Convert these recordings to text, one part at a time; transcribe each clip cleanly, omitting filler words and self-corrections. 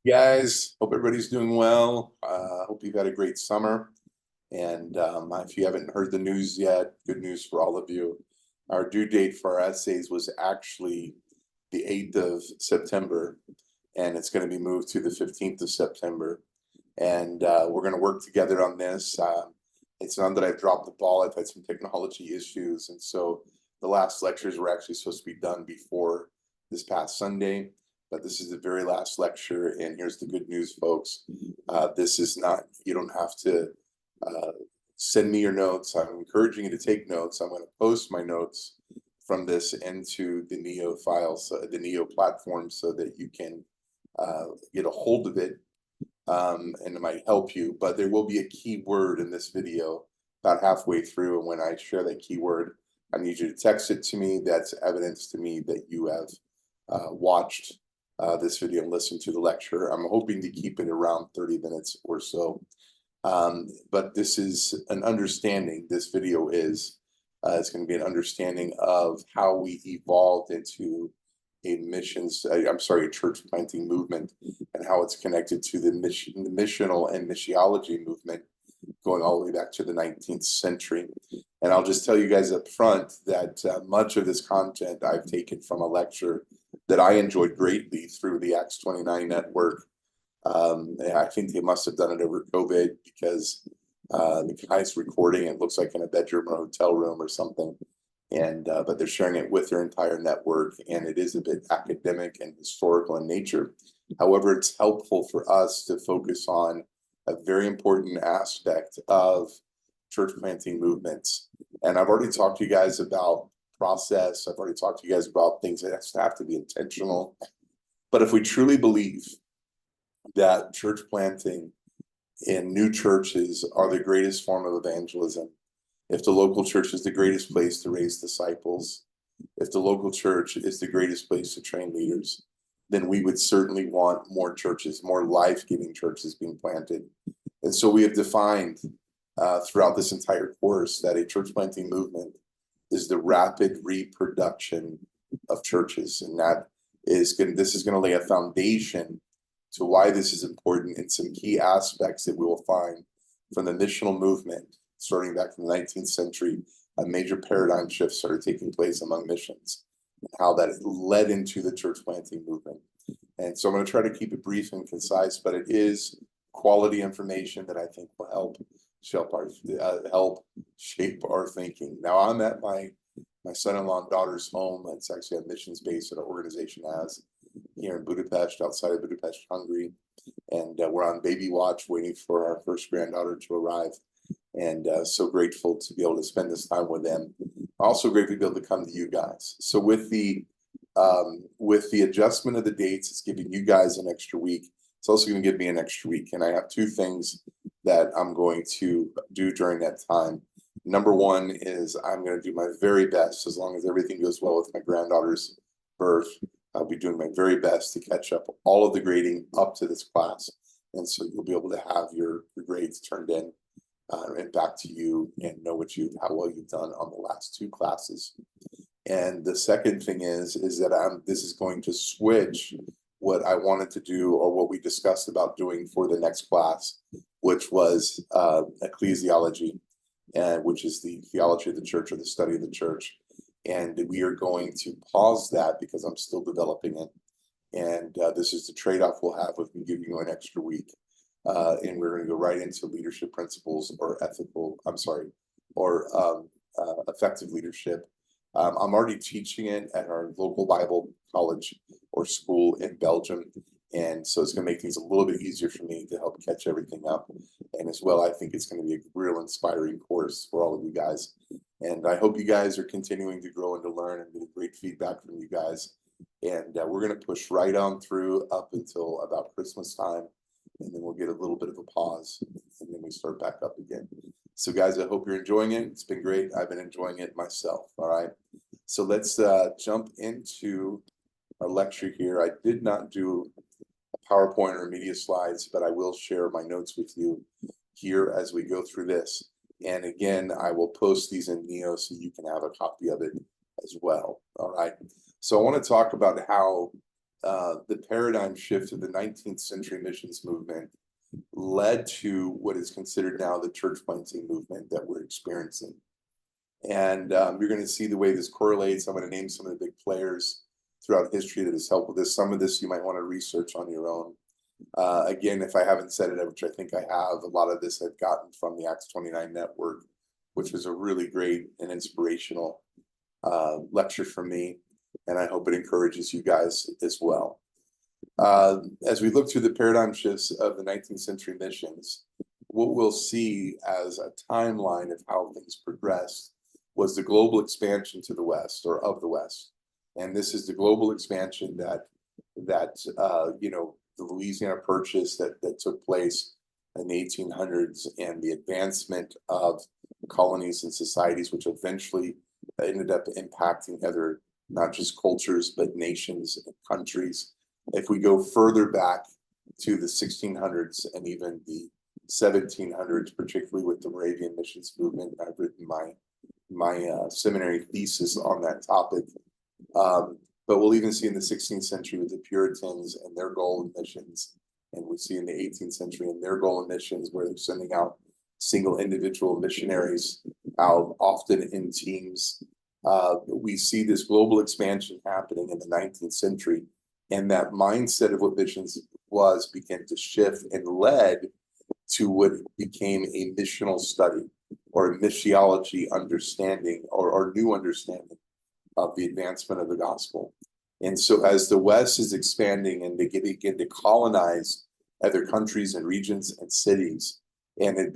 Guys, hope everybody's doing well. Hope you've had a great summer. And if you haven't heard the news yet, good news for all of you. Our due date for our essays was actually the 8th of September, and it's going to be moved to the 15th of September. And we're going to work together on this. It's not that I've dropped the ball. I've had some technology issues. And so the last lectures were actually supposed to be done before this past Sunday. But this is the very last lecture, and here's the good news, folks. This is not, you don't have to send me your notes. I'm encouraging you to take notes. I'm going to post my notes from this into the Neo files, the Neo platform, so that you can get a hold of it, and it might help you. But there will be a key word in this video about halfway through, and when I share that keyword, I need you to text it to me. That's evidence to me that you have watched this video and listen to the lecture. I'm hoping to keep it around 30 minutes or so. But this is an understanding. This video is, it's going to be an understanding of how we evolved into a church planting movement, and how it's connected to the missional and missiology movement going all the way back to the 19th century. And I'll just tell you guys up front that much of this content I've taken from a lecture that I enjoyed greatly through the Acts 29 network. I think they must have done it over COVID, because the guy's recording, it looks like in a bedroom or hotel room or something. And but they're sharing it with their entire network, and it is a bit academic and historical in nature. However, it's helpful for us to focus on a very important aspect of church planting movements. And I've already talked to you guys about process. I've already talked to you guys about things that have to be intentional. But if we truly believe that church planting in new churches are the greatest form of evangelism, if the local church is the greatest place to raise disciples, if the local church is the greatest place to train leaders, then we would certainly want more churches, more life-giving churches being planted. And so we have defined throughout this entire course that a church planting movement is the rapid reproduction of churches. And this is going to lay a foundation to why this is important, in some key aspects that we will find from the missional movement starting back from the 19th century. A major paradigm shift started taking place among missions, and how that led into the church planting movement. And so I'm going to try to keep it brief and concise, but it is quality information that I think will help shape our thinking. Now, I'm at my son-in-law and daughter's home. It's actually a missions base that our organization has here in Budapest, outside of Budapest, Hungary. And we're on baby watch, waiting for our first granddaughter to arrive. And so grateful to be able to spend this time with them. Also grateful to be able to come to you guys. So with the adjustment of the dates, it's giving you guys an extra week. It's also going to give me an extra week. And I have two things that I'm going to do during that time. Number one is I'm going to do my very best, as long as everything goes well with my granddaughter's birth. I'll be doing my very best to catch up all of the grading up to this class. And so you'll be able to have your grades turned in and back to you, and know how well you've done on the last two classes. And the second thing is that this is going to switch what I wanted to do, or what we discussed about doing for the next class, which was ecclesiology, which is the theology of the church, or the study of the church. And we are going to pause that because I'm still developing it. And this is the trade-off we'll have with me giving you an extra week. And we're going to go right into leadership principles, or effective leadership. I'm already teaching it at our local Bible college or school in Belgium. And so it's going to make things a little bit easier for me to help catch everything up. And as well, I think it's going to be a real inspiring course for all of you guys. And I hope you guys are continuing to grow and to learn, and get great feedback from you guys. And we're going to push right on through up until about Christmas time. And then we'll get a little bit of a pause, and then we start back up again. So guys, I hope you're enjoying it. It's been great. I've been enjoying it myself. All right. So let's jump into our lecture here. I did not do a PowerPoint or media slides, but I will share my notes with you here as we go through this. And again, I will post these in Neo so you can have a copy of it as well. All right. So I want to talk about how the paradigm shift of the 19th century missions movement led to what is considered now the church planting movement that we're experiencing. And you're going to see the way this correlates. I'm going to name some of the big players throughout history that has helped with this. Some of this you might want to research on your own. Again, if I haven't said it, which I think I have, a lot of this I've gotten from the Acts 29 network, which was a really great and inspirational lecture for me. And I hope it encourages you guys as well. As we look through the paradigm shifts of the 19th century missions, what we'll see as a timeline of how things progressed was the global expansion to the West, or of the West. And this is the global expansion that you know, the Louisiana Purchase that took place in the 1800s, and the advancement of colonies and societies, which eventually ended up impacting other, not just cultures, but nations and countries. If we go further back to the 1600s and even the 1700s, particularly with the Moravian missions movement, I've written my seminary thesis on that topic. But we'll even see in the 16th century with the Puritans and their goal in missions. And we see in the 18th century and their goal in missions, where they're sending out single individual missionaries out, often in teams. We see this global expansion happening in the 19th century. And that mindset of what missions was began to shift and led to what became a missional study, or a missiology understanding, or new understanding of the advancement of the gospel. And so as the West is expanding and they begin to colonize other countries and regions and cities, and they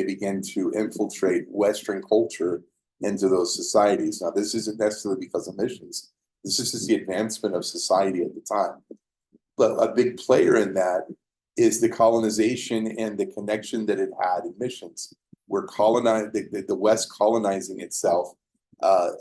begin to infiltrate Western culture into those societies. Now, this isn't necessarily because of missions. This is just the advancement of society at the time. But a big player in that is the colonization and the connection that it had in missions. We're the West colonizing itself,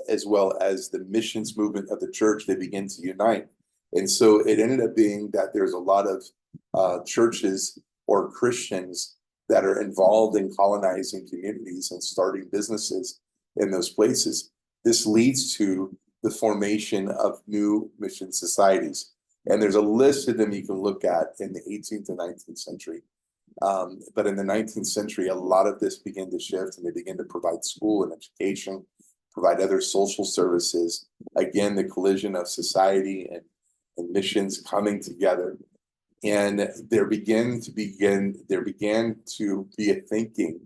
as well as the missions movement of the church. They begin to unite. And so it ended up being that there's a lot of churches or Christians that are involved in colonizing communities and starting businesses in those places. This leads to the formation of new mission societies. And there's a list of them you can look at in the 18th and 19th century. But in the 19th century, a lot of this began to shift, and they began to provide school and education, provide other social services. Again, the collision of society and missions coming together. And there began to be a thinking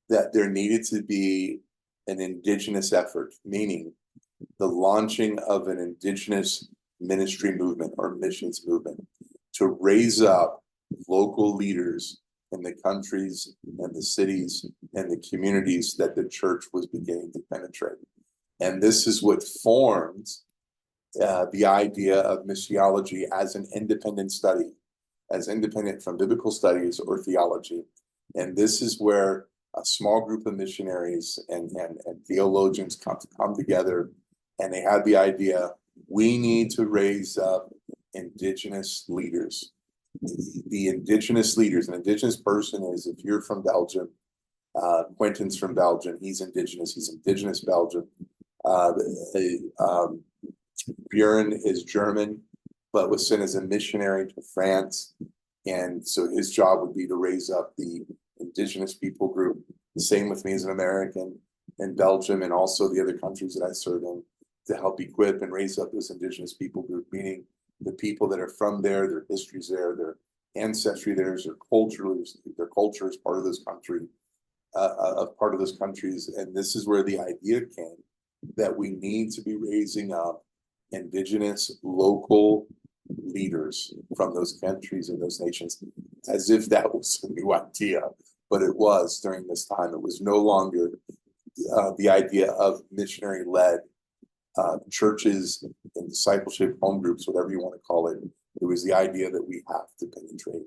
that there needed to be an indigenous effort, meaning the launching of an indigenous ministry movement or missions movement to raise up local leaders in the countries and the cities and the communities that the church was beginning to penetrate. And this is what formed the idea of missiology as an independent study, as independent from biblical studies or theology. And this is where a small group of missionaries and theologians come together, and they had the idea, we need to raise up indigenous leaders. The indigenous leaders, an indigenous person is, if you're from Belgium, Quentin's from Belgium, he's indigenous Belgium. Björn is German, but was sent as a missionary to France. And so his job would be to raise up the indigenous people group. The same with me as an American in Belgium and also the other countries that I serve in, to help equip and raise up this indigenous people group, meaning the people that are from there, their history's there, their ancestry there, their culture is part of this country, part of those countries. And this is where the idea came that we need to be raising up indigenous local leaders from those countries and those nations, as if that was a new idea, but it was during this time. It was no longer the idea of missionary-led churches and discipleship home groups, whatever you want to call it. It was the idea that we have to penetrate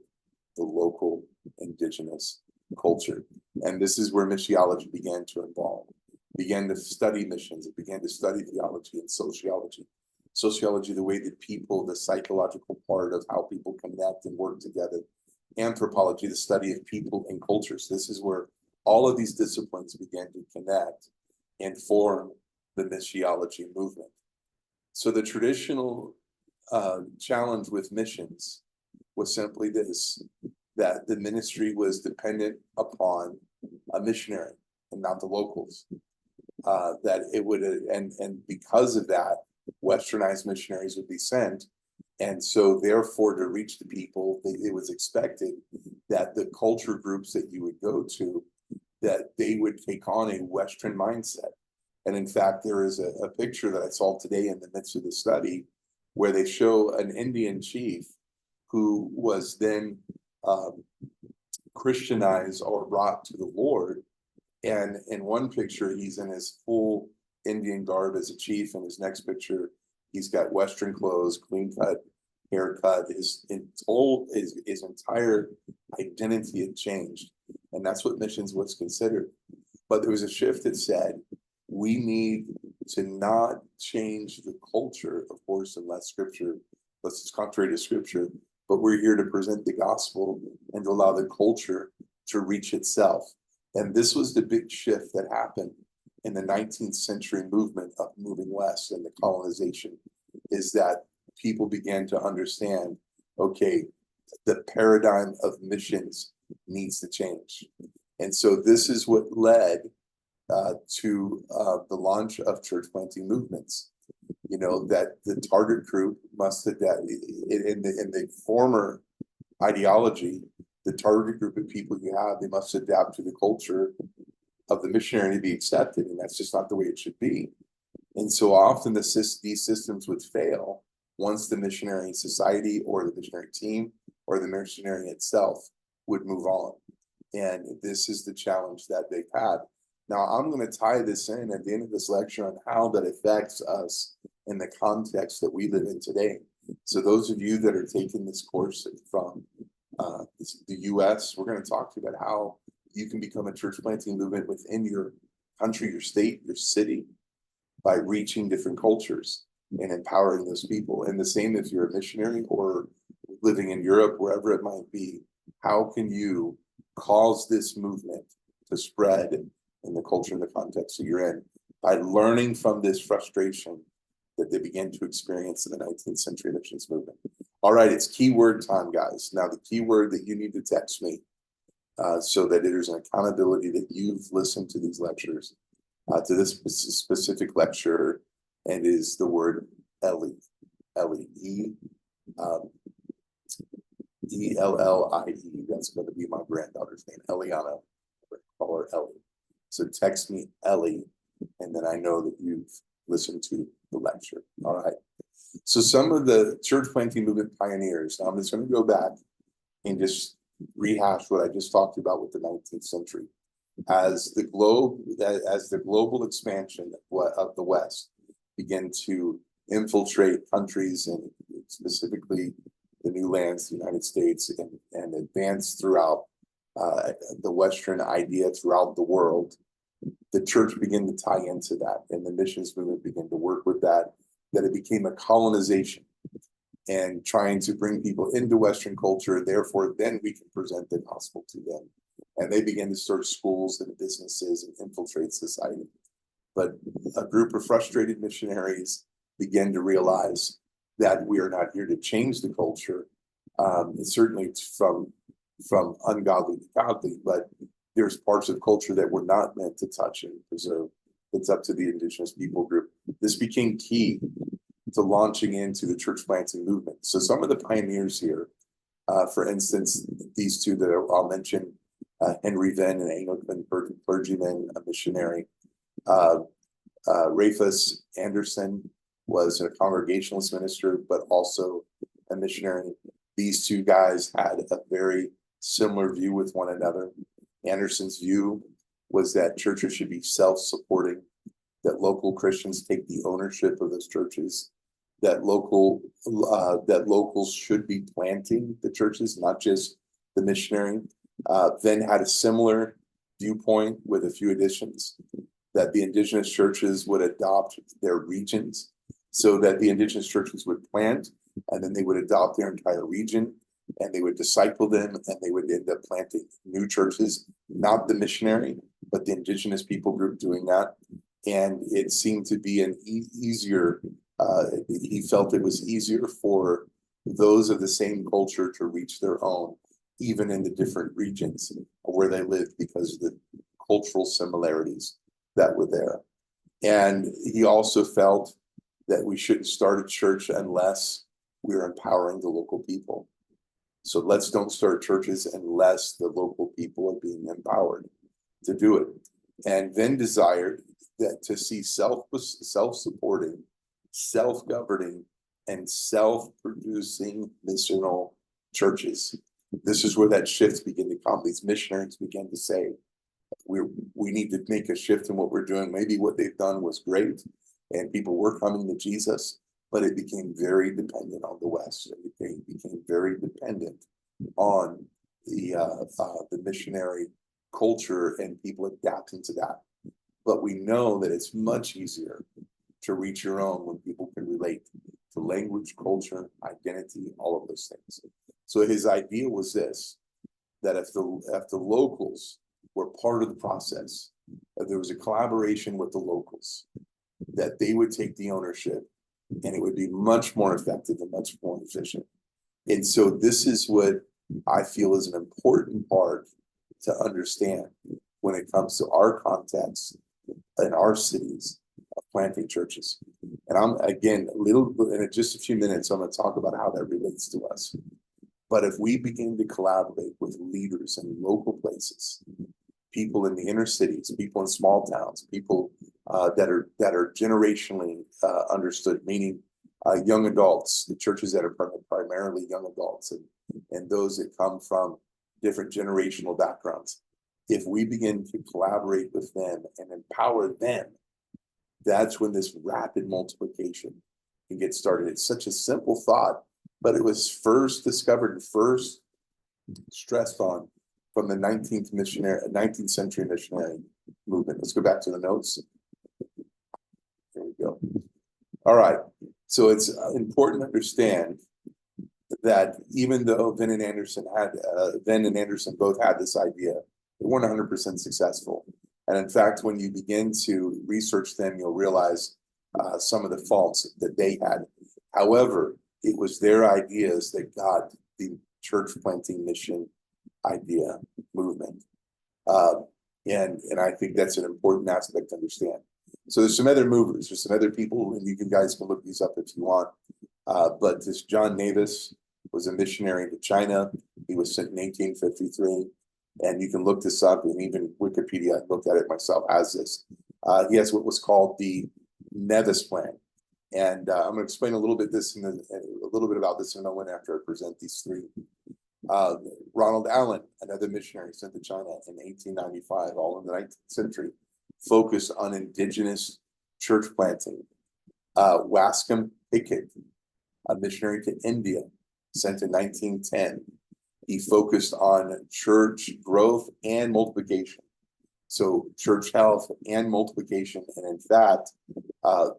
the local indigenous culture. And this is where missiology began to evolve. It began to study missions. It began to study theology and sociology. Sociology, the way that people, the psychological part of how people connect and work together. Anthropology, the study of people and cultures. This is where all of these disciplines began to connect and form the missiology movement. So the traditional challenge with missions was simply this, that the ministry was dependent upon a missionary and not the locals. That it would, and because of that, westernized missionaries would be sent. And so therefore, to reach the people, it was expected that the culture groups that you would go to, that they would take on a Western mindset. And in fact, there is a picture that I saw today in the midst of the study where they show an Indian chief who was then Christianized or brought to the Lord. And in one picture, he's in his full Indian garb as a chief. In his next picture, he's got Western clothes, clean cut, haircut. His entire identity had changed. And that's what missions was considered. But there was a shift that said, we need to not change the culture, of course, unless it's contrary to scripture, but we're here to present the gospel and to allow the culture to reach itself. And this was the big shift that happened in the 19th century movement of moving west and the colonization, is that people began to understand, okay, the paradigm of missions needs to change. And so this is what led to the launch of church planting movements. You know, that the target group must adapt. In the former ideology, the target group of people you have, they must adapt to the culture of the missionary to be accepted, and that's just not the way it should be. And so often these systems would fail once the missionary society or the missionary team or the missionary itself would move on. And this is the challenge that they've had. Now, I'm going to tie this in at the end of this lecture on how that affects us in the context that we live in today. So those of you that are taking this course from the US, we're going to talk to you about how you can become a church planting movement within your country, your state, your city, by reaching different cultures and empowering those people. And the same if you're a missionary or living in Europe, wherever it might be, how can you cause this movement to spread in the culture and the context that you're in by learning from this frustration that they began to experience in the 19th century missions movement. All right, it's keyword time, guys. Now, the keyword that you need to text me so that there's an accountability that you've listened to these lectures, to this specific lecture, and is the word Ellie, Ellie, E-L-L-I-E. That's going to be my granddaughter's name, Eliana. Call her Ellie. So text me Ellie, and then I know that you've listened to the lecture. All right. So some of the church planting movement pioneers. Now I'm just going to go back and just rehash what I just talked about with the 19th century. As the global expansion of the West began to infiltrate countries and specifically the new lands, the United States, and advance throughout the Western idea throughout the world, the church began to tie into that, and the missions movement began to work with that it became a colonization and trying to bring people into Western culture. Therefore, then we can present the gospel to them. And they began to start schools and businesses and infiltrate society. But a group of frustrated missionaries began to realize that we are not here to change the culture. Certainly from ungodly to godly, but there's parts of culture that we're not meant to touch and preserve. It's up to the indigenous people group. This became key to launching into the church planting movement. So some of the pioneers here, for instance, these two that I'll mention, Henry Venn, an Anglican clergyman, a missionary. Rafus Anderson was a Congregationalist minister, but also a missionary. These two guys had a very similar view with one another. Anderson's view was that churches should be self-supporting, that local Christians take the ownership of those churches, that locals should be planting the churches, not just the missionary. Then had a similar viewpoint with a few additions, that the indigenous churches would adopt their regions, so that the indigenous churches would plant, and then they would adopt their entire region, and they would disciple them, and they would end up planting new churches, not the missionary, but the indigenous people group doing that. And it seemed to be an easier He felt it was easier for those of the same culture to reach their own, even in the different regions where they lived, because of the cultural similarities that were there. And he also felt that we shouldn't start a church unless we're empowering the local people. So let's don't start churches unless the local people are being empowered to do it. And then desired that to see self-supporting, self-governing, and self-producing missional churches. This is where that shift began to come. These missionaries began to say, we need to make a shift in what we're doing. Maybe what they've done was great, and people were coming to Jesus, but it became very dependent on the West. It became very dependent on the missionary culture and people adapting to that. But we know that it's much easier to reach your own when people can relate to language, culture, identity, all of those things. So his idea was this, that if the locals were part of the process, that there was a collaboration with the locals, that they would take the ownership, and it would be much more effective and much more efficient. And so this is what I feel is an important part to understand when it comes to our context in our cities of planting churches. And I'm, again, in just a few minutes, I'm going to talk about how that relates to us. But if we begin to collaborate with leaders in local places, people in the inner cities, people in small towns, people that are generationally understood, meaning young adults, the churches that are primarily young adults, and those that come from different generational backgrounds. If we begin to collaborate with them and empower them, that's when this rapid multiplication can get started. It's such a simple thought, but it was first discovered and first stressed on from the 19th century missionary movement. Let's go back to the notes. There we go. All right. So it's important to understand that even though Venn and Anderson both had this idea, they weren't 100% successful. And in fact, when you begin to research them, you'll realize some of the faults that they had. However, it was their ideas that got the church planting mission idea movement. And I think that's an important aspect to understand. So there's some other movers, there's some other people, and you guys can look these up if you want. But this John Navis was a missionary to China. He was sent in 1853. And you can look this up, and even Wikipedia, I looked at it myself, has this. He has what was called the Nevis Plan. And I'm going to explain a little bit about this in a moment after I present these three. Ronald Allen, another missionary sent to China in 1895, all in the 19th century, focused on indigenous church planting. Wascom Pickett, a missionary to India, sent in 1910. He focused on church growth and multiplication. So church health and multiplication. And in fact,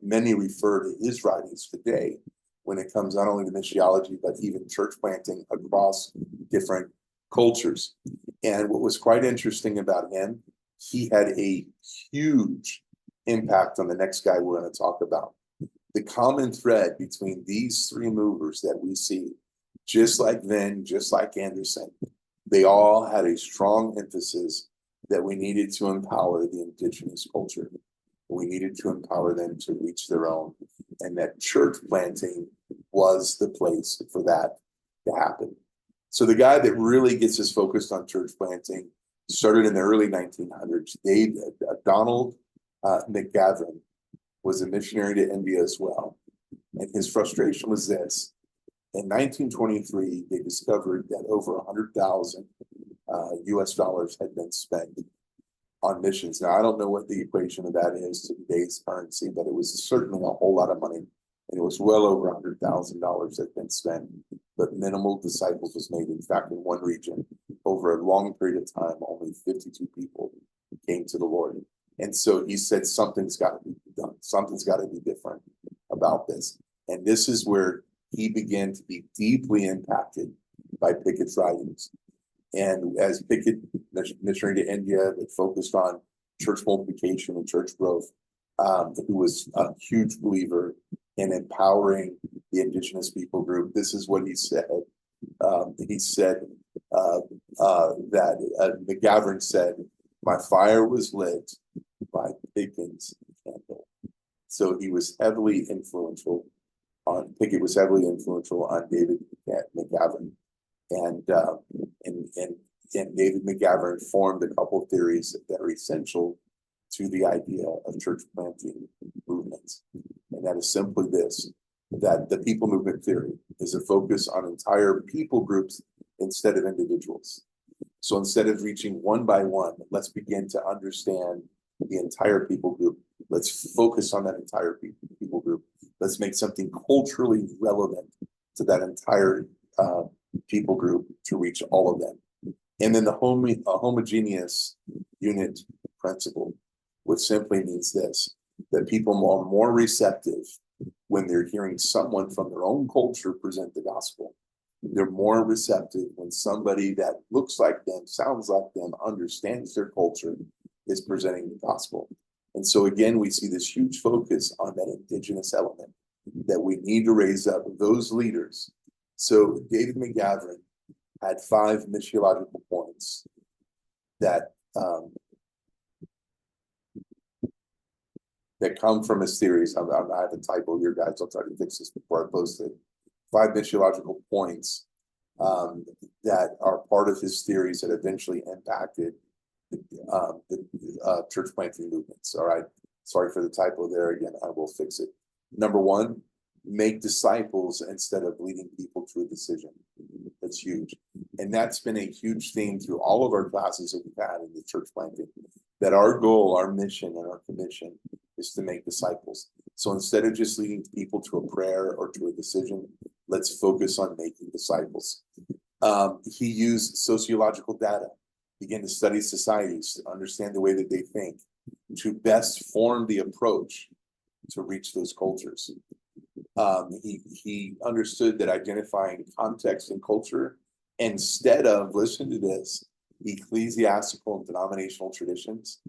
many refer to his writings today when it comes not only to missiology, but even church planting across different cultures. And what was quite interesting about him, he had a huge impact on the next guy we're going to talk about. The common thread between these three movers that we see, just like Venn, just like Anderson, they all had a strong emphasis that we needed to empower the indigenous culture. We needed to empower them to reach their own, and that church planting was the place for that to happen. So the guy that really gets us focused on church planting started in the early 1900s. Donald McGavran was a missionary to India as well. And his frustration was this. In 1923, they discovered that over 100,000 US dollars had been spent on missions. Now, I don't know what the equation of that is to today's currency, but it was certainly a whole lot of money. And it was well over $100,000 that had been spent, but minimal disciples was made. In fact, in one region, over a long period of time, only 52 people came to the Lord. And so he said, something's got to be done. Something's got to be different about this. And this is where he began to be deeply impacted by Pickett's writings. And as Pickett, missionary to India, that focused on church multiplication and church growth, who was a huge believer and empowering the indigenous people group. This is what he said. He said that McGavran said, "My fire was lit by Pickens' candle." So he was heavily influential on Pickett was heavily influential on David McGavran, and David McGavran formed a couple of theories that are essential to the idea of church planting movements, and that is simply this: that the people movement theory is a focus on entire people groups instead of individuals. So instead of reaching one by one, let's begin to understand the entire people group. Let's focus on that entire people group. Let's make something culturally relevant to that entire people group to reach all of them. And then the homogeneous unit principle, which simply means this: that people are more receptive when they're hearing someone from their own culture present the gospel. They're more receptive when somebody that looks like them, sounds like them, understands their culture is presenting the gospel. And so again, we see this huge focus on that indigenous element, that we need to raise up those leaders. So David McGavran had 5 missiological points that come from his theories. I have a typo here, guys. I'll try to fix this before I post it. 5 missiological points that are part of his theories that eventually impacted the church planting movements. All right. Sorry for the typo there. Again, I will fix it. Number 1, make disciples instead of leading people to a decision. That's huge. And that's been a huge theme through all of our classes that we've had in the church planting, that our goal, our mission, and our commission is to make disciples. So instead of just leading people to a prayer or to a decision, let's focus on making disciples. He used sociological data, began to study societies, to understand the way that they think, to best form the approach to reach those cultures. He understood that identifying context and culture, instead of, listen to this, ecclesiastical and denominational traditions,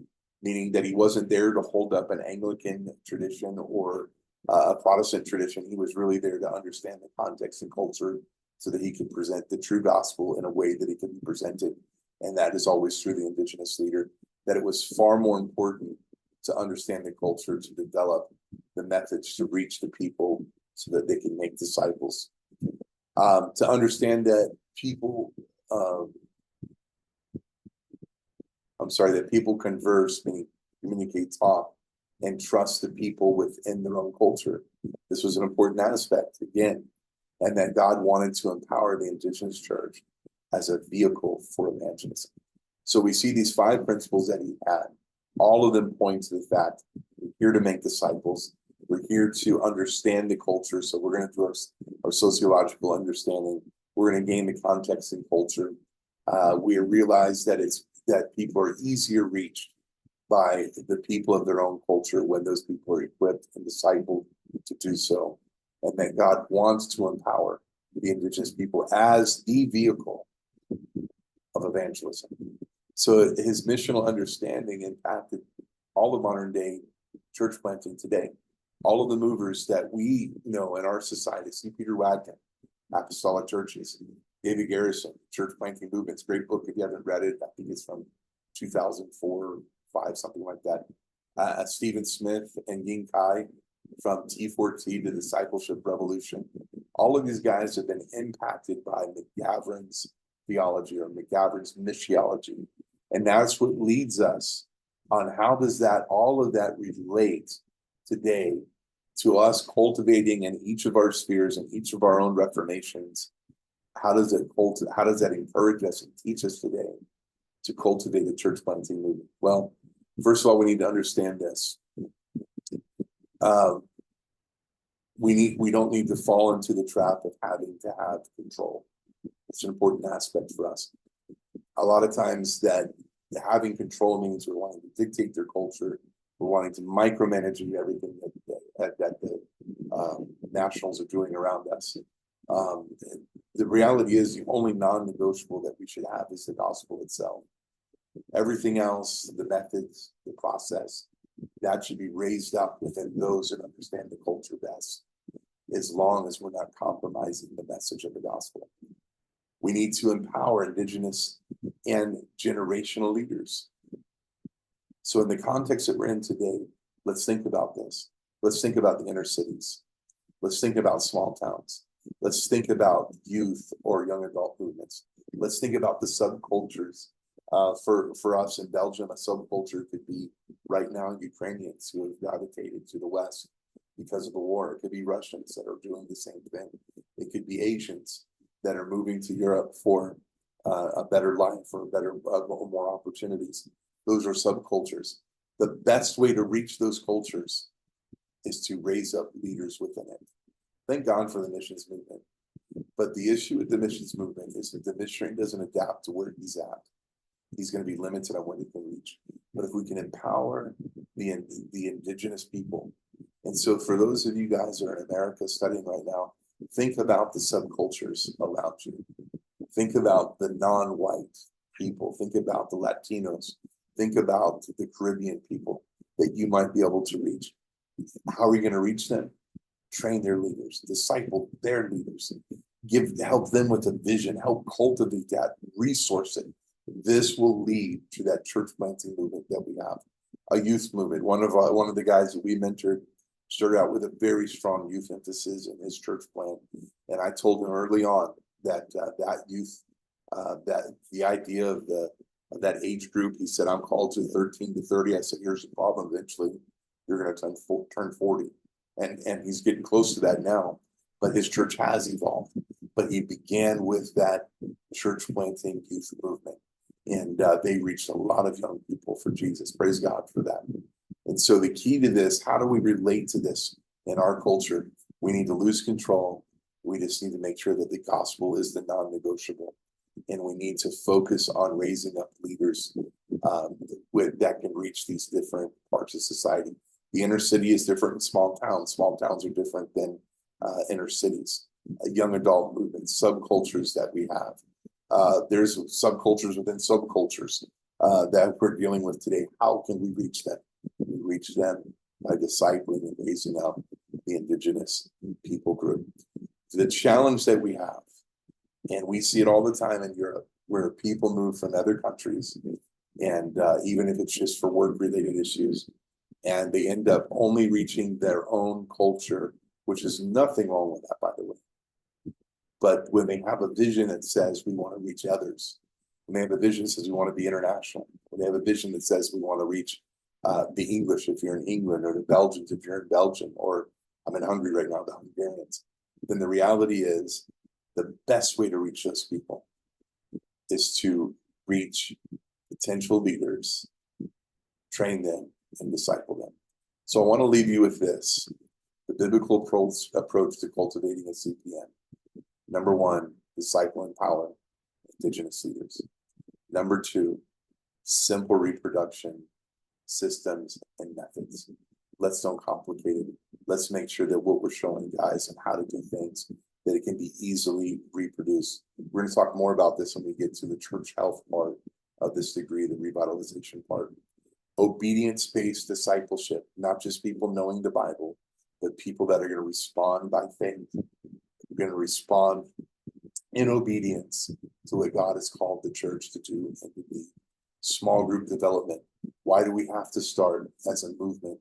meaning that he wasn't there to hold up an Anglican tradition or a Protestant tradition. He was really there to understand the context and culture so that he could present the true gospel in a way that it could be presented. And that is always through the indigenous leader, that it was far more important to understand the culture, to develop the methods to reach the people so that they can make disciples. To understand that people, that people converse, meaning communicate, talk, and trust the people within their own culture. This was an important aspect, again, and that God wanted to empower the indigenous church as a vehicle for evangelism. So we see these 5 principles that he had. All of them point to the fact we're here to make disciples. We're here to understand the culture. So we're going to do our sociological understanding. We're going to gain the context and culture. We realize that that people are easier reached by the people of their own culture when those people are equipped and discipled to do so. And that God wants to empower the indigenous people as the vehicle of evangelism. So his missional understanding impacted all of modern day church planting today. All of the movers that we know in our society, see Peter Wagner, Apostolic Churches, David Garrison, Church Planting Movements, great book if you haven't read it. I think it's from 2004, 5, something like that. Stephen Smith and Ying Kai from T4T to Discipleship Revolution. All of these guys have been impacted by McGavran's theology or McGavran's missiology. And that's what leads us on how does all of that relate today to us cultivating in each of our spheres and each of our own reformations. How does that encourage us and teach us today to cultivate the church planting movement? Well, first of all, we need to understand this. We don't need to fall into the trap of having to have control. It's an important aspect for us. A lot of times that having control means we're wanting to dictate their culture. We're wanting to micromanage everything that the nationals are doing around us. The reality is the only non-negotiable that we should have is the gospel itself. Everything else, the methods, the process, that should be raised up within those that understand the culture best. as long as we're not compromising the message of the gospel. We need to empower indigenous and generational leaders. So in the context that we're in today, let's think about this. Let's think about the inner cities. Let's think about small towns. Let's think about youth or young adult movements. Let's think about the subcultures. For us in Belgium, a subculture could be right now Ukrainians who have gravitated to the West because of the war. It could be Russians that are doing the same thing. It could be Asians that are moving to Europe for a better life, for more opportunities. Those are subcultures. The best way to reach those cultures is to raise up leaders within it. Thank God for the missions movement. But the issue with the missions movement is that the missionary doesn't adapt to where he's at. He's going to be limited on what he can reach. But if we can empower the indigenous people, and so for those of you guys that are in America studying right now, think about the subcultures around you. Think about the non-white people. Think about the Latinos. Think about the Caribbean people that you might be able to reach. How are you going to reach them? Train their leaders, disciple their leaders, help them with a vision, help cultivate that, resource it. This will lead to that church planting movement that we have. A youth movement. One of the guys that we mentored started out with a very strong youth emphasis in his church plant, and I told him early on that that youth, that the idea of that age group. He said, "I'm called to 13 to 30." I said, "Here's the problem. Eventually, you're going to turn 40," and he's getting close to that now. But his church has evolved. But he began with that church planting youth movement. And they reached a lot of young people for Jesus. Praise God for that. And so the key to this, how do we relate to this in our culture? We need to lose control. We just need to make sure that the gospel is the non-negotiable. And we need to focus on raising up leaders that can reach these different parts of society. The inner city is different in small towns. Small towns are different than inner cities. Young adult movements, subcultures that we have. There's subcultures within subcultures that we're dealing with today. How can we reach them? We reach them by discipling and raising up the indigenous people group. The challenge that we have, and we see it all the time in Europe, where people move from other countries, and even if it's just for work-related issues, and they end up only reaching their own culture, which is nothing wrong with that, by the way. But when they have a vision that says we want to reach others, when they have a vision that says we want to be international, when they have a vision that says we want to reach the English if you're in England, or the Belgians if you're in Belgium, or I'm in Hungary right now, the Hungarians, then the reality is the best way to reach those people is to reach potential leaders, train them, and disciple them. So I want to leave you with this: the biblical approach to cultivating a CPM. Number one, disciple and empower indigenous leaders. Number two, simple reproduction systems and methods. Let's don't complicate it. Let's make sure that what we're showing guys and how to do things, that it can be easily reproduced. We're going to talk more about this when we get to the church health part of this degree, the revitalization part. Obedience-based discipleship, not just people knowing the Bible, but people that are going to respond by faith. We're going to respond in obedience to what God has called the church to do and to be. Small group development. Why do we have to start as a movement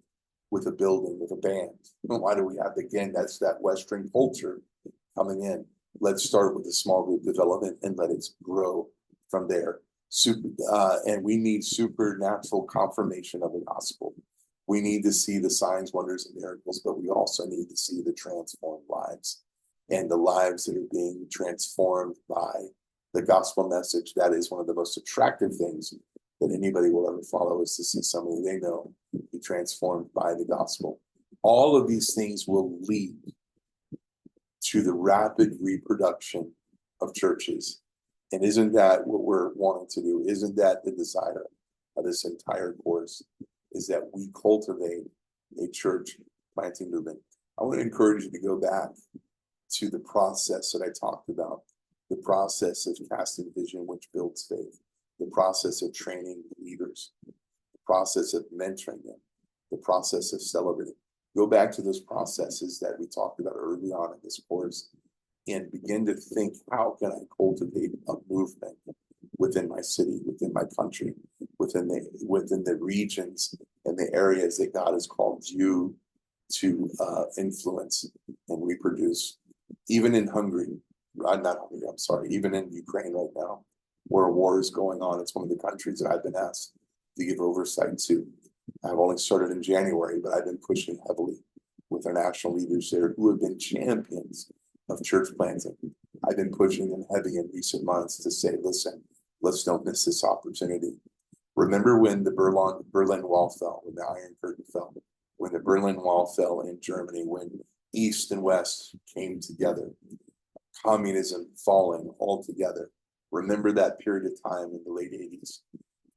with a building, with a band? Why do we have, again, that's that Western culture coming in. Let's start with the small group development and let it grow from there. And we need supernatural confirmation of the gospel. We need to see the signs, wonders, and miracles, but we also need to see the transformed lives and the lives that are being transformed by the gospel message. That is one of the most attractive things that anybody will ever follow, is to see somebody they know be transformed by the gospel. All of these things will lead to the rapid reproduction of churches. And isn't that what we're wanting to do? Isn't that the desire of this entire course? Is that we cultivate a church planting movement. I want to encourage you to go back to the process that I talked about, the process of casting vision, which builds faith, the process of training leaders, the process of mentoring them, the process of celebrating. Go back to those processes that we talked about early on in this course and begin to think, how can I cultivate a movement within my city, within my country, within the regions and the areas that God has called you to influence and reproduce. Even in Hungary, not Hungary, I'm sorry, even in Ukraine right now, where a war is going on, it's one of the countries that I've been asked to give oversight to. I've only started in January, but I've been pushing heavily with our national leaders there who have been champions of church planting. I've been pushing them heavy in recent months to say, listen, let's don't miss this opportunity. Remember when the Berlin Wall fell, when the Iron Curtain fell, when the Berlin Wall fell in Germany, when East and West came together, communism falling all together. Remember that period of time in the late 80s.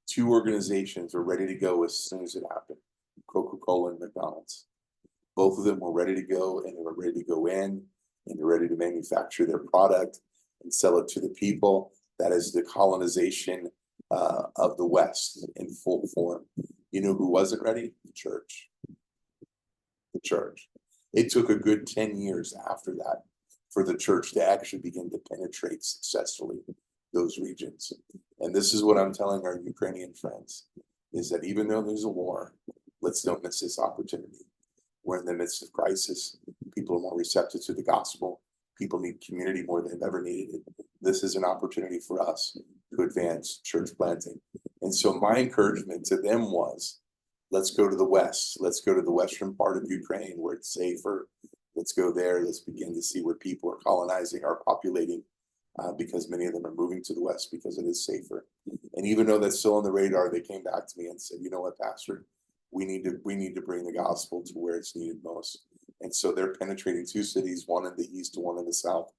Two organizations were ready to go as soon as it happened, Coca-Cola and McDonald's. Both of them were ready to go, and they were ready to go in, and they're ready to manufacture their product and sell it to the people. That is the colonization of the West in full form. You know who wasn't ready? The church. The church. It took a good 10 years after that for the church to actually begin to penetrate successfully those regions. And this is what I'm telling our Ukrainian friends, is that even though there's a war, let's don't miss this opportunity. We're in the midst of crisis. People are more receptive to the gospel. People need community more than they've ever needed it. This is an opportunity for us to advance church planting. And so my encouragement to them was, let's go to the West. Let's go to the western part of Ukraine where it's safer. Let's go there. Let's begin to see where people are colonizing, are populating, because many of them are moving to the West because it is safer. And even though that's still on the radar, they came back to me and said, you know what, Pastor, we need to bring the gospel to where it's needed most. And so they're penetrating two cities, one in the east, one in the south.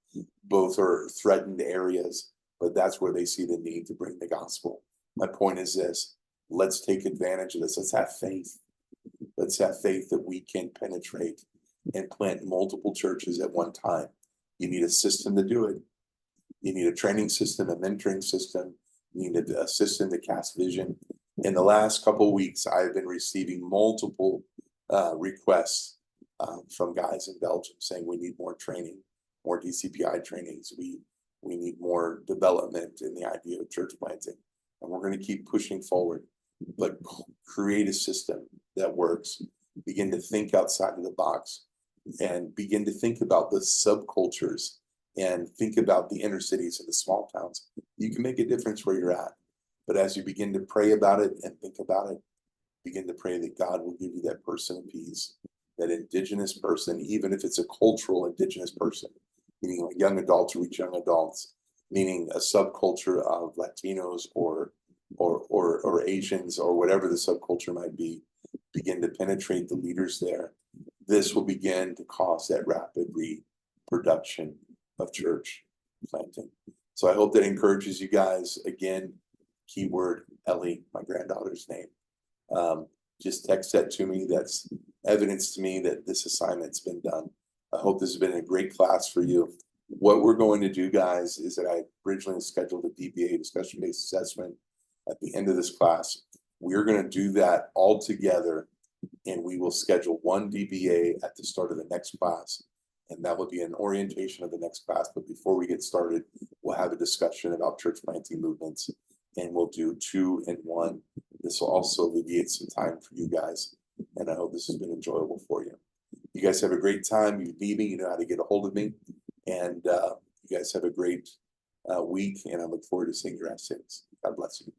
Both are threatened areas, but that's where they see the need to bring the gospel. My point is this: let's take advantage of this. Let's have faith. Let's have faith that we can penetrate and plant multiple churches at one time. You need a system to do it. You need a training system, a mentoring system. You need a system to cast vision. In the last couple of weeks, I've been receiving multiple requests from guys in Belgium saying we need more training, more DCPI trainings. We need more development in the idea of church planting. And we're going to keep pushing forward, but create a system that works. Begin to think outside of the box and begin to think about the subcultures and think about the inner cities and the small towns. You can make a difference where you're at. But as you begin to pray about it and think about it, begin to pray that God will give you that person of peace, that indigenous person, even if it's a cultural indigenous person, meaning a young adult to reach young adults, meaning a subculture of Latinos or Asians or whatever the subculture might be, begin to penetrate the leaders there. This will begin to cause that rapid reproduction of church planting. So I hope that encourages you guys. Again, keyword Ellie, my granddaughter's name. Just text that to me. That's evidence to me that this assignment's been done. I hope this has been a great class for you. What we're going to do, guys, is that I originally scheduled a DBA, discussion-based assessment, at the end of this class. We're going to do that all together, and we will schedule one DBA at the start of the next class. And that will be an orientation of the next class. But before we get started, we'll have a discussion about church planting movements, and we'll do 2 and 1. This will also alleviate some time for you guys. And I hope this has been enjoyable for you. You guys have a great time. You need me, you know how to get a hold of me. And you guys have a great week. And I look forward to seeing your essays. God bless you.